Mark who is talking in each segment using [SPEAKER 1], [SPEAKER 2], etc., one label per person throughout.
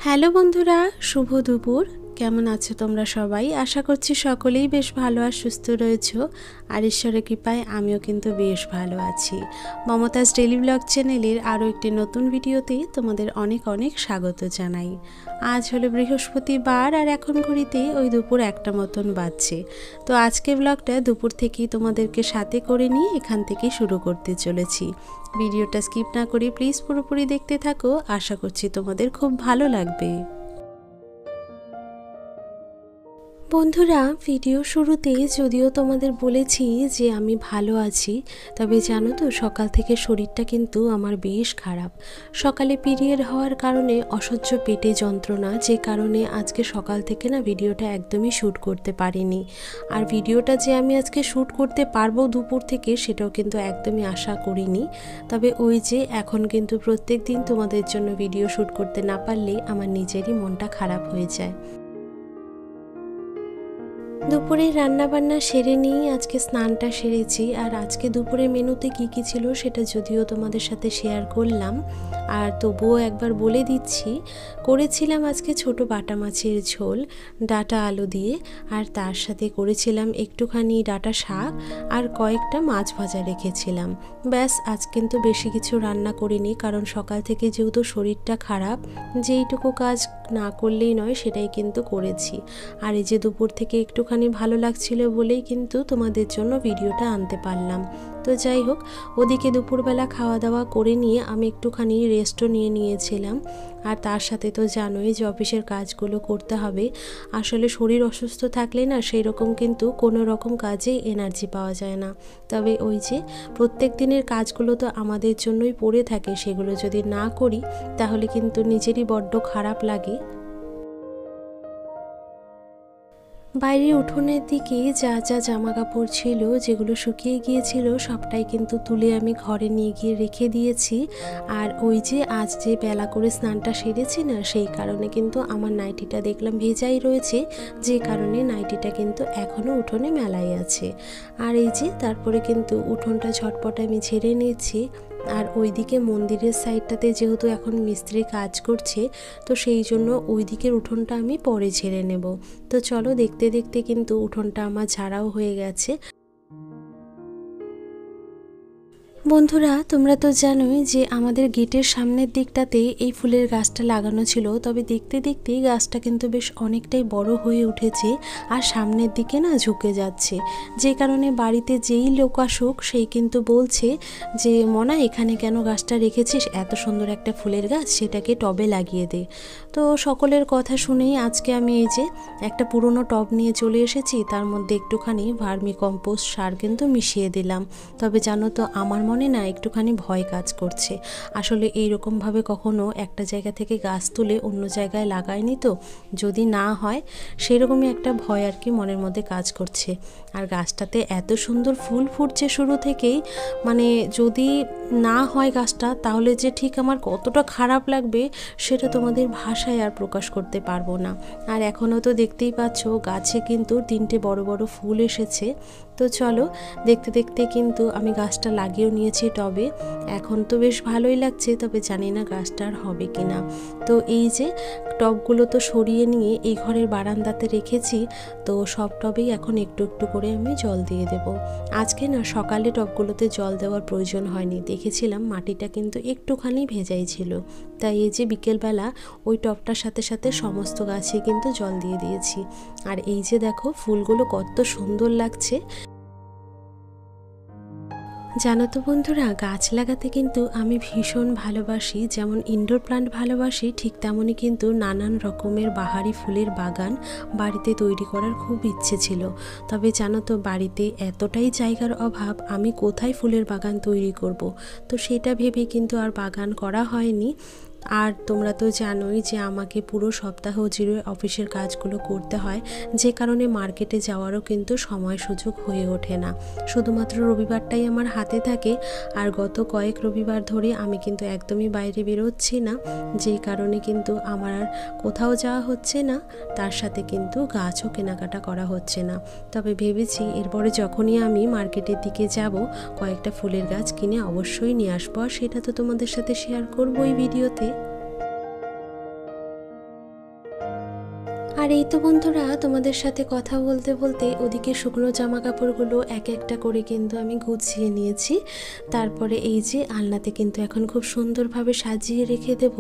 [SPEAKER 1] Hello বন্ধুরা, শুভ দুপুর। কেমন আছো তোমরা সবাই? আশা করছি সকলেই বেশ ভালো আর সুস্থ রয়েছো। আর ঈশ্বরের কৃপায় আমিও কিন্তু বেশ ভালো আছি। মমতাজ ডেইলি ব্লগ চ্যানেলের আরও একটি নতুন ভিডিওতে তোমাদের অনেক অনেক স্বাগত জানাই। আজ হলো বৃহস্পতিবার আর এখন ঘড়িতে ওই দুপুর 1টা মতন বাজছে। তো আজকে ব্লগটা দুপুর থেকেই তোমাদেরকে সাথে করে নিয়ে এখান থেকেই শুরু করতে চলেছি। ভিডিওটা স্কিপ না করে প্লিজ পুরোপুরি দেখতে থাকো, আশা করছি তোমাদের খুব ভালো লাগবে। বন্ধুরা, ভিডিও শুরুতে যদিও তোমাদের বলেছি যে আমি ভালো আছি, তবে জানো তো সকাল থেকে শরীরটা কিন্তু আমার বেশ খারাপ। সকালে পিরিয়ড হওয়ার কারণে অসহ্য পেটে যন্ত্রণা, যে কারণে আজকে সকাল থেকে না ভিডিওটা একদমই শ্যুট করতে পারিনি। আর ভিডিওটা যে আমি আজকে শ্যুট করতে পারবো দুপুর থেকে সেটাও কিন্তু একদমই আশা করিনি। তবে ওই যে এখন কিন্তু প্রত্যেক দিন তোমাদের জন্য ভিডিও শ্যুট করতে না পারলে আমার নিজেরই মনটা খারাপ হয়ে যায়। দুপুরে রান্নাবান্না সেরে নিয়েই আজকে স্নানটা সেরেছি। আর আজকে দুপুরে মেনুতে কি ছিল সেটা যদিও তোমাদের সাথে শেয়ার করলাম, আর তবুও একবার বলে দিচ্ছি। করেছিলাম আজকে ছোট বাটা মাছের ঝোল ডাঁটা আলু দিয়ে, আর তার সাথে করেছিলাম একটুখানি ডাঁটা শাক আর কয়েকটা মাছ ভাজা রেখেছিলাম। ব্যাস, আজ কিন্তু বেশি কিছু রান্না করিনি, কারণ সকাল থেকে যেহেতু শরীরটা খারাপ, যেইটুকু কাজ না করলেই নয় সেটাই কিন্তু করেছি। আর এই যে দুপুর থেকে একটুখানি ভালো লাগছিল বলেই কিন্তু তোমাদের জন্য ভিডিওটা আনতে পারলাম। তো যাই হোক, ওদিকে দুপুরবেলা খাওয়া দাওয়া করে নিয়ে আমি একটুখানি রেস্টও নিয়েছিলাম। আর তার সাথে তো জানোই যে অফিসের কাজগুলো করতে হবে। আসলে শরীর অসুস্থ থাকলে না সেই রকম কিন্তু কোনো রকম কাজে এনার্জি পাওয়া যায় না। তবে ওই যে প্রত্যেক দিনের কাজগুলো তো আমাদের জন্যই পড়ে থাকে, সেগুলো যদি না করি তাহলে কিন্তু নিজেরই বড্ড খারাপ লাগে। বাইরের উঠোনের দিকে যা জামা কাপড় ছিল যেগুলো শুকিয়ে গিয়েছিল সবটাই কিন্তু তুলে আমি ঘরে নিয়ে গিয়ে রেখে দিয়েছি। আর ওই যে আজ যে বেলা করে স্নানটা সেরেছি না, সেই কারণে কিন্তু আমার নাইটিটা দেখলাম ভেজাই রয়েছে, যে কারণে নাইটিটা কিন্তু এখনও উঠোনে মেলাই আছে। আর এই যে তারপরে কিন্তু উঠোনটা ঝটপট আমি ঝেড়ে নিয়েছি। আর ওইদিকে মন্দিরের সাইডটাতে যেহেতু এখন মিস্ত্রি কাজ করছে, তো সেই জন্য ওই দিকের উঠোনটা আমি পরে ঝেড়ে নেব। তো চলো, দেখতে দেখতে কিন্তু উঠোনটা আমার ঝাড়াও হয়ে গেছে। বন্ধুরা, তোমরা তো জানোই যে আমাদের গেটের সামনের দিকটাতে এই ফুলের গাছটা লাগানো ছিল, তবে দেখতে দেখতেই গাছটা কিন্তু বেশ অনেকটাই বড় হয়ে উঠেছে আর সামনের দিকে না ঝুঁকে যাচ্ছে, যে কারণে বাড়িতে যেই লোক আসুক সেই কিন্তু বলছে যে মনা, এখানে কেন গাছটা রেখেছিস, এত সুন্দর একটা ফুলের গাছ, সেটাকে টবে লাগিয়ে দে। তো সকলের কথা শুনেই আজকে আমি এই যে একটা পুরনো টব নিয়ে চলে এসেছি, তার মধ্যে একটুখানি ভার্মি কম্পোস্ট সার কিন্তু মিশিয়ে দিলাম। তবে জানো তো আমার মনে না একটুখানি ভয় কাজ করছে। আসলে এইরকমভাবে কখনো একটা জায়গা থেকে গাছ তুলে অন্য জায়গায় লাগায়নি, তো যদি না হয় সেরকমই একটা ভয় আর কি মনের মধ্যে কাজ করছে। আর গাছটাতে এত সুন্দর ফুল ফুটছে শুরু থেকেই, মানে যদি না হয় গাছটা তাহলে যে ঠিক আমার কতটা খারাপ লাগবে সেটা তোমাদের ভাষায় আর প্রকাশ করতে পারবো না। আর এখনও তো দেখতেই পাচ্ছ গাছে কিন্তু 3টে বড় বড় ফুল এসেছে। তো চলো, দেখতে দেখতে কিন্তু আমি গাছটা লাগিয়েও নিয়েছি টবে। এখন তো বেশ ভালোই লাগছে, তবে জানি না গাছটা আর হবে কি না। তো এই যে টবগুলো তো সরিয়ে নিয়ে এই ঘরের বারান্দাতে রেখেছি, তো সব টবেই এখন একটু একটু করে আমি জল দিয়ে দেব। আজকে না সকালে টবগুলোতে জল দেওয়ার প্রয়োজন হয়নি, দেখেছিলাম মাটিটা কিন্তু একটুখানি ভেজাই ছিল, তাই এই যে বিকেলবেলা ওই টবটার সাথে সাথে সমস্ত গাছে কিন্তু জল দিয়ে দিয়েছি। আর এই যে দেখো ফুলগুলো কত সুন্দর লাগছে। জানো তো বন্ধুরা, গাছ লাগাতে কিন্তু আমি ভীষণ ভালোবাসি। যেমন ইনডোর প্লান্ট ভালোবাসি, ঠিক তেমনই কিন্তু নানান রকমের বাহারি ফুলের বাগান বাড়িতে তৈরি করার খুব ইচ্ছে ছিল। তবে জানো তো বাড়িতে এতটাই জায়গার অভাব, আমি কোথায় ফুলের বাগান তৈরি করব। তো সেটা ভেবে কিন্তু আর বাগান করা হয়নি। আর তোমরা তো জানোই যে আমাকে পুরো সপ্তাহ জুড়ে অফিসের কাজগুলো করতে হয়, যে কারণে মার্কেটে যাওয়ারও কিন্তু সময় সুযোগ হয়ে ওঠে না। শুধুমাত্র রবিবারটাই আমার হাতে থাকে, আর গত কয়েক রবিবার ধরে আমি কিন্তু একদমই বাইরে বেরোচ্ছি না, যেই কারণে কিন্তু আমার আর কোথাও যাওয়া হচ্ছে না, তার সাথে কিন্তু গাছও কেনাকাটা করা হচ্ছে না। তবে ভেবেছি এরপরে যখনই আমি মার্কেটের দিকে যাব, কয়েকটা ফুলের গাছ কিনে অবশ্যই নিয়ে আসবো, আর সেটা তো তোমাদের সাথে শেয়ার করবো এই ভিডিওতে। আর এই তো বন্ধুরা তোমাদের সাথে কথা বলতে বলতে ওদিকে শুকনো জামা কাপড়গুলো এক একটা করে কিন্তু আমি গুছিয়ে নিয়েছি। তারপরে এই যে আলনাতে কিন্তু এখন খুব সুন্দরভাবে সাজিয়ে রেখে দেব।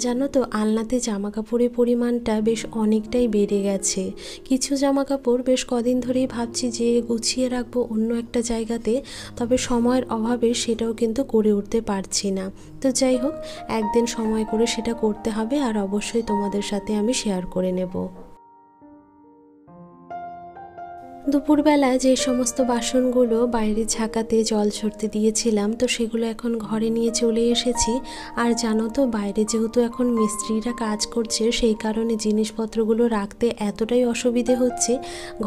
[SPEAKER 1] জানো তো আলনাতে জামা কাপড়ের পরিমাণটা বেশ অনেকটাই বেড়ে গেছে। কিছু জামা কাপড় বেশ কদিন ধরেই ভাবছি যে গুছিয়ে রাখবো অন্য একটা জায়গাতে, তবে সময়ের অভাবে সেটাও কিন্তু করে উঠতে পারছি না। তো যাই হোক, একদিন সময় করে সেটা করতে হবে, আর অবশ্যই তোমাদের সাথে আমি শেয়ার করে নেব। দুপুরবেলা যে সমস্ত বাসনগুলো বাইরে ঝাঁকাতে জল ঝরতে দিয়েছিলাম, তো সেগুলো এখন ঘরে নিয়ে চলে এসেছি। আর জানো তো বাইরে যেহেতু এখন মিস্ত্রিরা কাজ করছে, সেই কারণে জিনিসপত্রগুলো রাখতে এতটাই অসুবিধে হচ্ছে,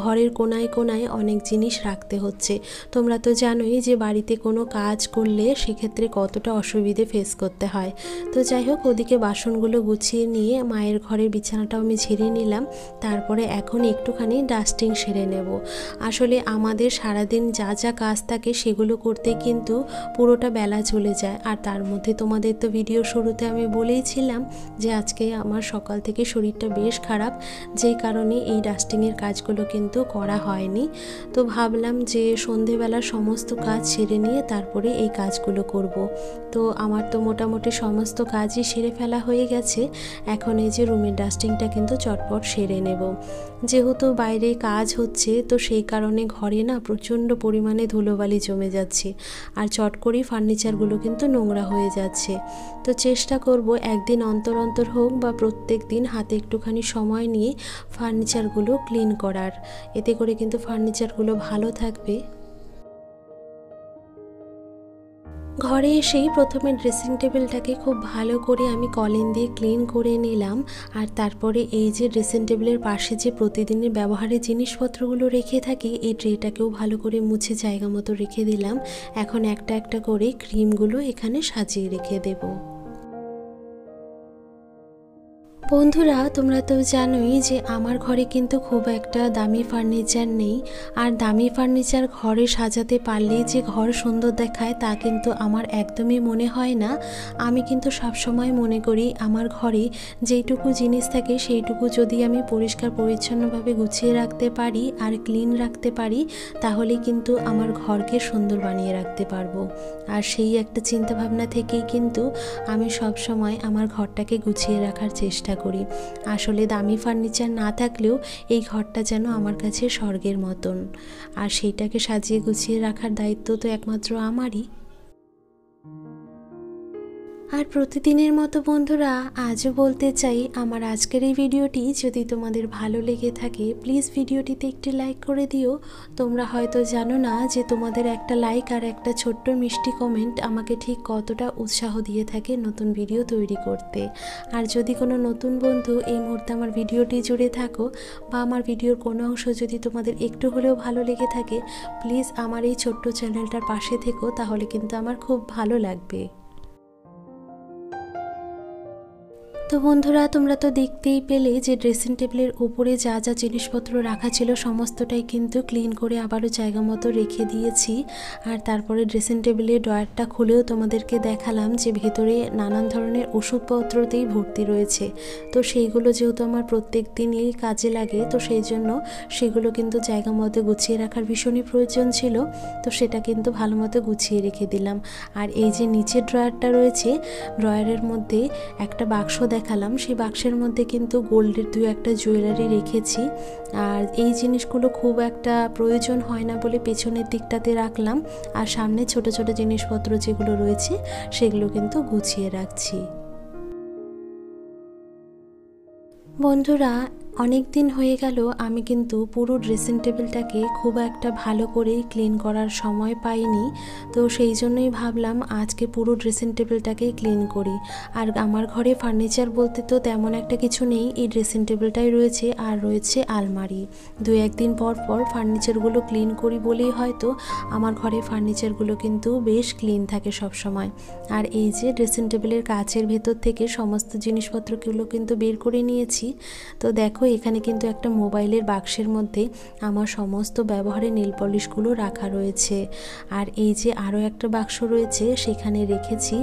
[SPEAKER 1] ঘরের কোনায় কোনায় অনেক জিনিস রাখতে হচ্ছে। তোমরা তো জানোই যে বাড়িতে কোনো কাজ করলে সেক্ষেত্রে কতটা অসুবিধে ফেস করতে হয়। তো যাই হোক, ওদিকে বাসনগুলো গুছিয়ে নিয়ে মায়ের ঘরের বিছানাটাও আমি ঝেড়ে নিলাম। তারপরে এখন একটুখানি ডাস্টিং সেরে নেব। আসলে আমাদের সারাদিন যা যা কাজ থাকে সেগুলো করতে কিন্তু পুরোটা বেলা চলে যায়। আর তার মধ্যে তোমাদের তো ভিডিও শুরুতে আমি বলেইছিলাম যে আজকে আমার সকাল থেকে শরীরটা বেশ খারাপ, যেই কারণে এই ডাস্টিংয়ের কাজগুলো কিন্তু করা হয়নি। তো ভাবলাম যে সন্ধেবেলা সমস্ত কাজ সেরে নিয়ে তারপরে এই কাজগুলো করব। তো আমার তো মোটামুটি সমস্ত কাজই সেরে ফেলা হয়ে গেছে। এখন এই যে রুমের ডাস্টিংটা কিন্তু চটপট সেরে নেব। যেহেতু বাইরে কাজ হচ্ছে, তো সেই কারণে ঘরে না প্রচণ্ড পরিমাণে ধুলোবালি জমে যাচ্ছে, আর চট করেই ফার্নিচারগুলো কিন্তু নোংরা হয়ে যাচ্ছে। তো চেষ্টা করব একদিন অন্তর অন্তর হোক বা প্রত্যেক দিন হাতে একটুখানি সময় নিয়ে ফার্নিচারগুলো ক্লিন করার, এতে করে কিন্তু ফার্নিচারগুলো ভালো থাকবে। ঘরে এসেই প্রথমে ড্রেসিং টেবিলটাকে খুব ভালো করে আমি কলিন দিয়ে ক্লিন করে নিলাম। আর তারপরে এই যে ড্রেসিং টেবিলের পাশে যে প্রতিদিনের ব্যবহারের জিনিসপত্রগুলো রেখে থাকি, এই ট্রেটাকেও ভালো করে মুছে জায়গা মতো রেখে দিলাম। এখন একটা একটা করে ক্রিমগুলো এখানে সাজিয়ে রেখে দেবো। বন্ধুরা, তোমরা তো জানোই যে আমার ঘরে কিন্তু খুব একটা দামি ফার্নিচার নেই। আর দামি ফার্নিচার ঘরে সাজাতে পারলেই যে ঘর সুন্দর দেখায় তা কিন্তু আমার একদমই মনে হয় না। আমি কিন্তু সবসময় মনে করি আমার ঘরে যেইটুকু জিনিস থাকে সেইটুকু যদি আমি পরিষ্কার পরিচ্ছন্নভাবে গুছিয়ে রাখতে পারি আর ক্লিন রাখতে পারি, তাহলেই কিন্তু আমার ঘরকে সুন্দর বানিয়ে রাখতে পারবো। আর সেই একটা চিন্তাভাবনা থেকেই কিন্তু আমি সবসময় আমার ঘরটাকে গুছিয়ে রাখার চেষ্টা করি। আসলে দামি ফার্নিচার না থাকলেও এই ঘরটা যেন আমার কাছে স্বর্গের মতন, আর সেইটাকে সাজিয়ে গুছিয়ে রাখার দায়িত্ব তো একমাত্র আমারই। আর প্রতিদিনের মতো বন্ধুরা, আজও বলতে চাই আমার আজকের এই ভিডিওটি যদি তোমাদের ভালো লেগে থাকে, প্লিজ ভিডিওটিতে একটি লাইক করে দিও। তোমরা হয়তো জানো না যে তোমাদের একটা লাইক আর একটা ছোট্ট মিষ্টি কমেন্ট আমাকে ঠিক কতটা উৎসাহ দিয়ে থাকে নতুন ভিডিও তৈরি করতে। আর যদি কোনো নতুন বন্ধু এই মুহূর্তে আমার ভিডিওটি জুড়ে থাকো, বা আমার ভিডিওর কোনো অংশ যদি তোমাদের একটু হলেও ভালো লেগে থাকে, প্লিজ আমার এই ছোট্ট চ্যানেলটার পাশে থেকো, তাহলে কিন্তু আমার খুব ভালো লাগবে। তো বন্ধুরা, তোমরা তো দেখতেই পেলে যে ড্রেসিং টেবিলের উপরে যা যা জিনিসপত্র রাখা ছিল সমস্তটাই কিন্তু ক্লিন করে আবারও জায়গা মতো রেখে দিয়েছি। আর তারপরে ড্রেসিং টেবিলের ড্রয়ারটা খুলেও তোমাদেরকে দেখালাম যে ভেতরে নানান ধরনের ওষুধপত্রতেই ভর্তি রয়েছে। তো সেইগুলো যেহেতু আমার প্রত্যেক দিনই কাজে লাগে, তো সেই জন্য সেগুলো কিন্তু জায়গা মতো গুছিয়ে রাখার ভীষণই প্রয়োজন ছিল। তো সেটা কিন্তু ভালো মতো গুছিয়ে রেখে দিলাম। আর এই যে নিচের ড্রয়ারটা রয়েছে, ড্রয়ারের মধ্যে একটা বাক্স দেখালাম, সেই বাক্সের মধ্যে কিন্তু গোল্ডের দু একটা জুয়েলারি রেখেছি। আর এই জিনিসগুলো খুব একটা প্রয়োজন হয় না বলে পেছনের দিকটাতে রাখলাম, আর সামনে ছোট ছোট জিনিসপত্র যেগুলো রয়েছে সেগুলো কিন্তু গুছিয়ে রাখছি। বন্ধুরা, অনেক দিন হয়ে গেল আমি কিন্তু পুরো ড্রেসিং টেবিলটাকে খুব একটা ভালো করে ক্লিন করার সময় পাইনি। তো সেই জন্যই ভাবলাম আজকে পুরো ড্রেসিং টেবিলটাকেই ক্লিন করি। আর আমার ঘরে ফার্নিচার বলতে তো তেমন একটা কিছু নেই, এই ড্রেসিং টেবিলটাই রয়েছে আর রয়েছে আলমারি। দু একদিন পর পর ফার্নিচারগুলো ক্লিন করি বলেই হয়তো আমার ঘরে ফার্নিচারগুলো কিন্তু বেশ ক্লিন থাকে সব সময়। আর এই যে ড্রেসিং টেবিলের কাচের ভেতর থেকে সমস্ত জিনিসপত্রগুলো কিন্তু বের করে নিয়েছি। তো দেখো, দেখো এখানে কিন্তু একটা মোবাইলের বাক্সের মধ্যে আমার সমস্ত ব্যবহারের নেল পলিশগুলো রাখা রয়েছে। আর এই যে আরও একটা বাক্স রয়েছে, সেখানে রেখেছি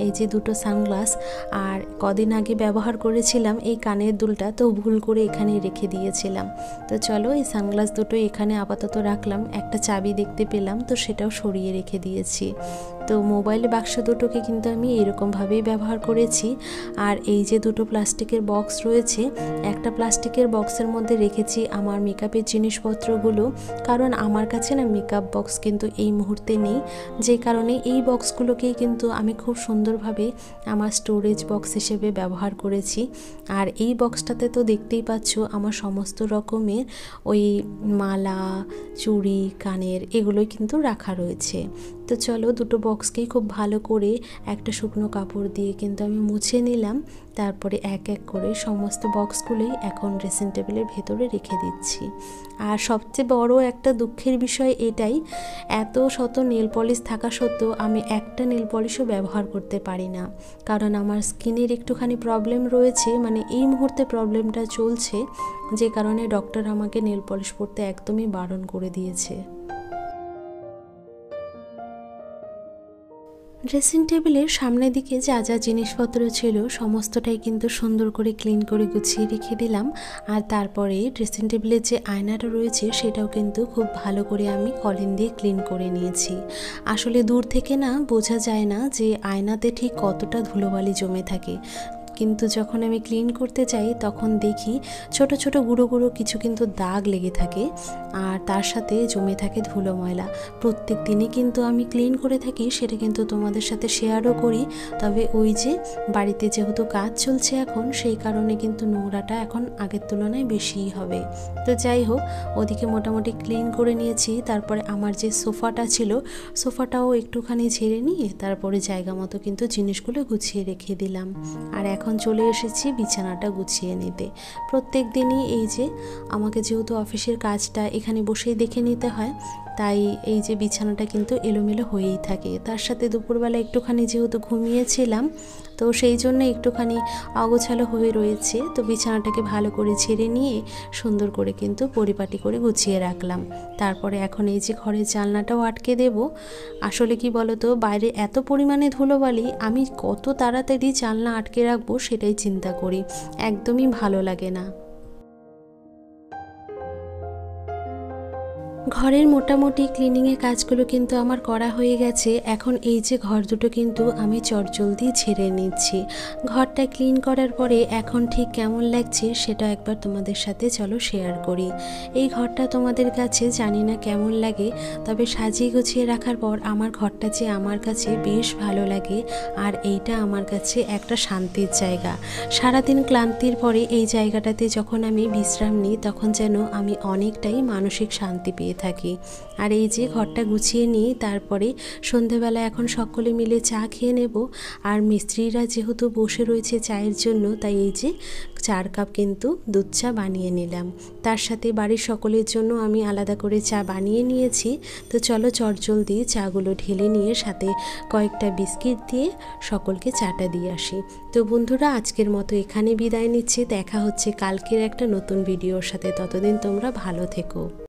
[SPEAKER 1] এই যে দুটো সানগ্লাস। আর কদিন আগে ব্যবহার করেছিলাম এই কানের দুলটা, তো ভুল করে এখানে রেখে দিয়েছিলাম। তো চলো এই সানগ্লাস দুটো এখানে আপাতত রাখলাম। একটা চাবি দেখতে পেলাম, তো সেটাও সরিয়ে রেখে দিয়েছি। তো মোবাইল বাক্স দুটোকে কিন্তু আমি এরকমভাবেই ব্যবহার করেছি। আর এই যে দুটো প্লাস্টিকের বক্স রয়েছে, একটা প্লাস্টিকের বক্সের মধ্যে রেখেছি আমার মেকআপের জিনিসপত্রগুলো, কারণ আমার কাছে না মেকআপ বক্স কিন্তু এই মুহূর্তে নেই, যে কারণে এই বক্সগুলোকেই কিন্তু আমি খুব সুন্দরভাবে আমার স্টোরেজ বক্স হিসেবে ব্যবহার করেছি। আর এই বক্সটাতে তো দেখতেই পাচ্ছ আমার সমস্ত রকমের ওই মালা, চুড়ি, কানের এগুলোই কিন্তু রাখা রয়েছে। তো চলো দুটো বক্সকেই খুব ভালো করে একটা শুকনো কাপড় দিয়ে কিন্তু আমি মুছে নিলাম। তারপরে এক এক করে সমস্ত বক্সগুলোই এখন ড্রেসিং টেবিলের ভেতরে রেখে দিচ্ছি। আর সবচেয়ে বড় একটা দুঃখের বিষয় এটাই, এত শত নেল পলিশ থাকা সত্ত্বেও আমি একটা নেল পলিশও ব্যবহার করতে পারি না, কারণ আমার স্কিনের একটুখানি প্রবলেম রয়েছে, মানে এই মুহূর্তে প্রবলেমটা চলছে, যে কারণে ডক্টর আমাকে নেল পলিশ পরতে একদমই বারণ করে দিয়েছে। ড্রেসিং টেবিলের সামনের দিকে যা যা জিনিসপত্র ছিল সমস্তটাই কিন্তু সুন্দর করে ক্লিন করে গুছিয়ে রেখে দিলাম। আর তারপরে ড্রেসিং টেবিলের যে আয়নাটা রয়েছে সেটাও কিন্তু খুব ভালো করে আমি কলিন দিয়ে ক্লিন করে নিয়েছি। আসলে দূর থেকে না বোঝা যায় না যে আয়নাতে ঠিক কতটা ধুলোবালি জমে থাকে, কিন্তু যখন আমি ক্লিন করতে যাই তখন দেখি ছোট ছোট গুঁড়ো গুঁড়ো কিছু কিন্তু দাগ লেগে থাকে, আর তার সাথে জমে থাকে ধুলো ময়লা। প্রত্যেক দিনই কিন্তু আমি ক্লিন করে থাকি, সেটা কিন্তু তোমাদের সাথে শেয়ারও করি। তবে ওই যে বাড়িতে যেহেতু কাজ চলছে এখন, সেই কারণে কিন্তু নোংরাটা এখন আগের তুলনায় বেশিই হবে। তো যাই হোক, ওদিকে মোটামুটি ক্লিন করে নিয়েছি। তারপরে আমার যে সোফাটা ছিল, সোফাটাও একটুখানি ঝেড়ে নিয়ে তারপরে জায়গা মতো কিন্তু জিনিসগুলো গুছিয়ে রেখে দিলাম। আর এখন চলে এসেছি বিছানাটা গুছিয়ে নিতে। প্রত্যেক দিনই এই যে আমাকে যেহেতু অফিসের কাজটা এখানে বসেই দেখে নিতে হয়, তাই এই যে বিছানাটা কিন্তু এলোমেলো হয়েই থাকে। তার সাথে দুপুরবেলা একটুখানি যেহেতু ঘুমিয়েছিলাম, তো সেই জন্য একটুখানি অগোছালো হয়ে রয়েছে। তো বিছানাটাকে ভালো করে ছেড়ে নিয়ে সুন্দর করে কিন্তু পরিপাটি করে গুছিয়ে রাখলাম। তারপরে এখন এই যে ঘরের জানলাটাও আটকে দেব। আসলে কি বলতো, বাইরে এত পরিমাণে ধুলোবালি, আমি কত তাড়াতাড়ি জানলা আটকে রাখবো সেটাই চিন্তা করি, একদমই ভালো লাগে না। ঘরের মোটামুটি ক্লিনিংয়ের কাজগুলো কিন্তু আমার করা হয়ে গেছে। এখন এই যে ঘর দুটো কিন্তু আমি চটজলদি ঝেড়ে নিচ্ছি। ঘরটা ক্লিন করার পরে এখন ঠিক কেমন লাগছে সেটা একবার তোমাদের সাথে চলো শেয়ার করি। এই ঘরটা তোমাদের কাছে জানি না কেমন লাগে, তবে সাজিয়ে গুছিয়ে রাখার পর আমার ঘরটা যে আমার কাছে বেশ ভালো লাগে। আর এইটা আমার কাছে একটা শান্তির জায়গা। সারাদিন ক্লান্তির পরে এই জায়গাটাতে যখন আমি বিশ্রাম নিই, তখন যেন আমি অনেকটাই মানসিক শান্তি পেয়ে থাকি। আর এই যে ঘরটা গুছিয়ে নিয়ে তারপরে সন্ধেবেলা এখন সকলে মিলে চা খেয়ে নেব। আর মিস্ত্রিরা যেহেতু বসে রয়েছে চায়ের জন্য, তাই এই যে 4 কাপ কিন্তু দুধ চা বানিয়ে নিলাম। তার সাথে বাড়ির সকলের জন্য আমি আলাদা করে চা বানিয়ে নিয়েছি। তো চলো চটজলদি চাগুলো ঢেলে নিয়ে সাথে কয়েকটা বিস্কিট দিয়ে সকলকে চাটা দিয়ে আসি। তো বন্ধুরা, আজকের মতো এখানে বিদায় নিচ্ছি। দেখা হচ্ছে কালকের একটা নতুন ভিডিওর সাথে। ততদিন তোমরা ভালো থেকো।